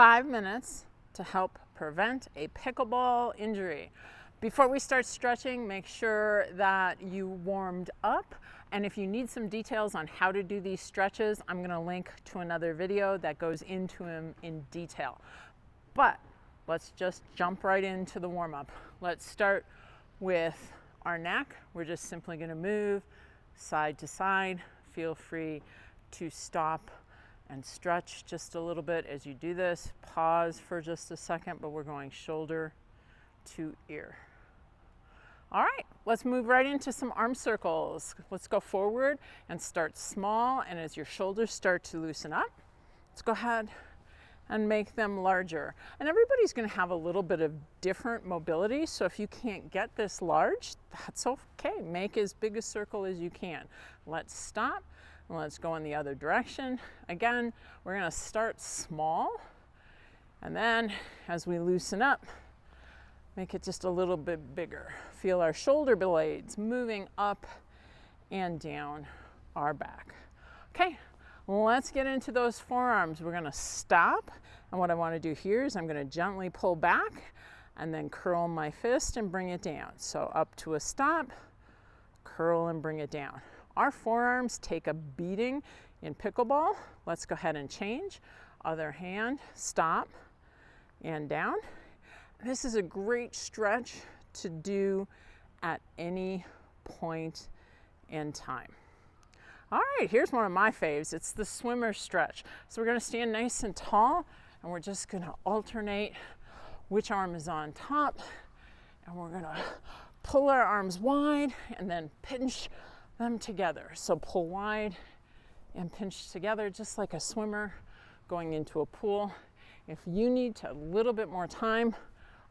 5 minutes to help prevent a pickleball injury. Before we start stretching, make sure that you warmed up. And if you need some details on how to do these stretches, I'm going to link to another video that goes into them in detail. But let's just jump right into the warm-up. Let's start with our neck. We're just simply going to move side to side. Feel free to stop and stretch just a little bit as you do this. Pause for just a second, but we're going shoulder to ear. All right, let's move right into some arm circles. Let's go forward and start small, and as your shoulders start to loosen up, let's go ahead and make them larger. And everybody's gonna have a little bit of different mobility, so if you can't get this large, that's okay. Make as big a circle as you can. Let's stop, and let's go in the other direction. Again, we're gonna start small, and then as we loosen up, make it just a little bit bigger. Feel our shoulder blades moving up and down our back. Okay, let's get into those forearms. We're gonna stop, and what I wanna do here is I'm gonna gently pull back and then curl my fist and bring it down. So up to a stop, curl and bring it down. Our forearms take a beating in pickleball. Let's go ahead and change. Other hand, stop and down. This is a great stretch to do at any point in time. All right, here's one of my faves. It's the swimmer stretch. So we're gonna stand nice and tall, and we're just gonna alternate which arm is on top, and we're gonna pull our arms wide and then pinch them together. So pull wide and pinch together, just like a swimmer going into a pool. If you need a little bit more time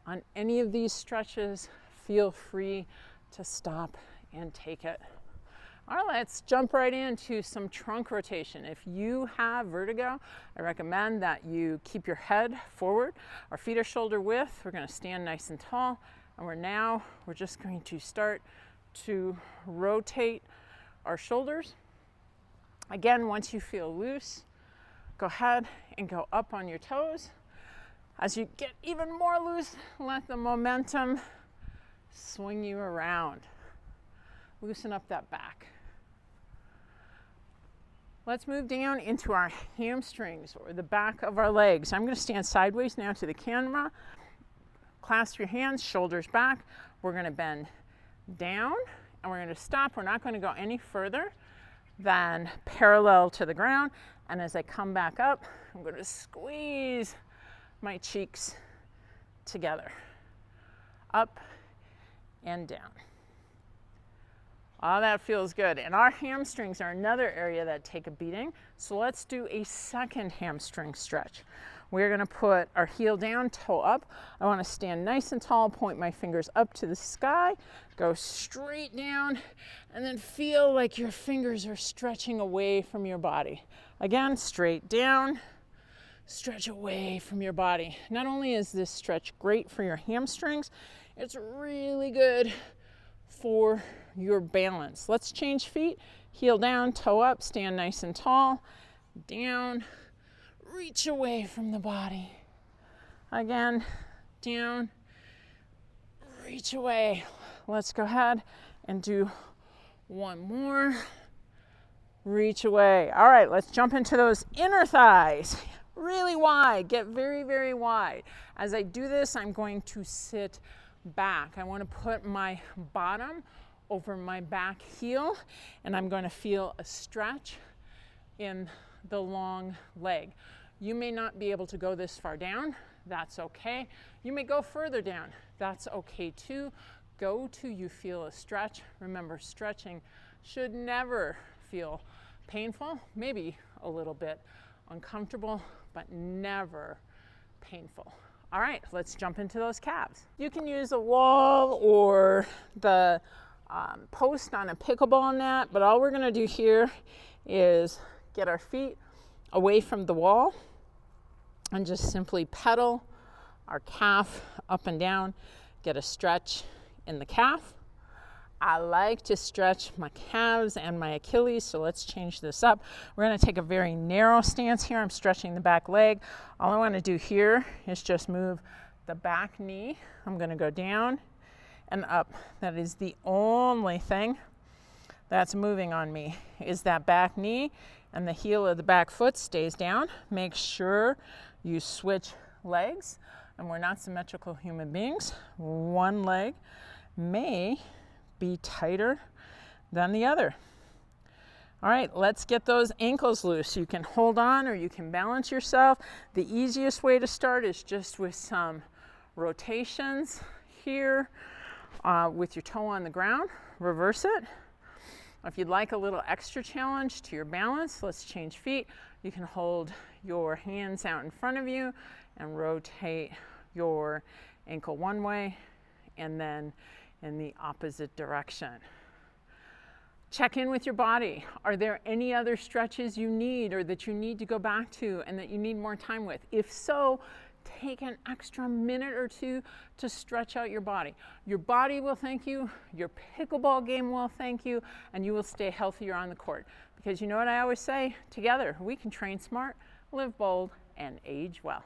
on any of these stretches, feel free to stop and take it. All right, let's jump right into some trunk rotation. If you have vertigo, I recommend that you keep your head forward. Our feet are shoulder width. We're gonna stand nice and tall, and we're just going to start to rotate our shoulders. Again, once you feel loose, go ahead and go up on your toes. As you get even more loose, let the momentum swing you around. Loosen up that back. Let's move down into our hamstrings, or the back of our legs. I'm going to stand sideways now to the camera. Clasp your hands, shoulders back. We're going to bend down, and we're going to stop. We're not going to go any further than parallel to the ground. And as I come back up, I'm going to squeeze my cheeks together, up and down. Oh, that feels good. And our hamstrings are another area that take a beating. So let's do a second hamstring stretch. We're gonna put our heel down, toe up. I wanna stand nice and tall, point my fingers up to the sky, go straight down, and then feel like your fingers are stretching away from your body. Again, straight down, stretch away from your body. Not only is this stretch great for your hamstrings, it's really good for your balance. Let's change feet. Heel down, toe up, stand nice and tall. Down, reach away from the body. Again, down, reach away. Let's go ahead and do one more. Reach away. All right, let's jump into those inner thighs. Really wide, get very, very wide. As I do this, I'm going to sit back. I want to put my bottom over my back heel, and I'm going to feel a stretch in the long leg. You may not be able to go this far down. That's okay. You may go further down. That's okay too. Go till you feel a stretch. Remember, stretching should never feel painful, maybe a little bit uncomfortable, but never painful. All right, let's jump into those calves. You can use a wall or the post on a pickleball net, but all we're gonna do here is get our feet away from the wall and just simply pedal our calf up and down, get a stretch in the calf, I like to stretch my calves and my Achilles, so let's change this up. We're going to take a very narrow stance here. I'm stretching the back leg. All I want to do here is just move the back knee. I'm going to go down and up. That is the only thing that's moving on me, is that back knee, and the heel of the back foot stays down. Make sure you switch legs, and we're not symmetrical human beings. One leg may be tighter than the other. All right, let's get those ankles loose. You can hold on or you can balance yourself. The easiest way to start is just with some rotations here with your toe on the ground. Reverse it. If you'd like a little extra challenge to your balance, let's change feet. You can hold your hands out in front of you and rotate your ankle one way and then in the opposite direction. Check in with your body. Are there any other stretches you need or that you need to go back to and that you need more time with? If so, take an extra minute or two to stretch out your body. Your body will thank you, your pickleball game will thank you, and you will stay healthier on the court. Because you know what I always say? Together, we can train smart, live bold, and age well.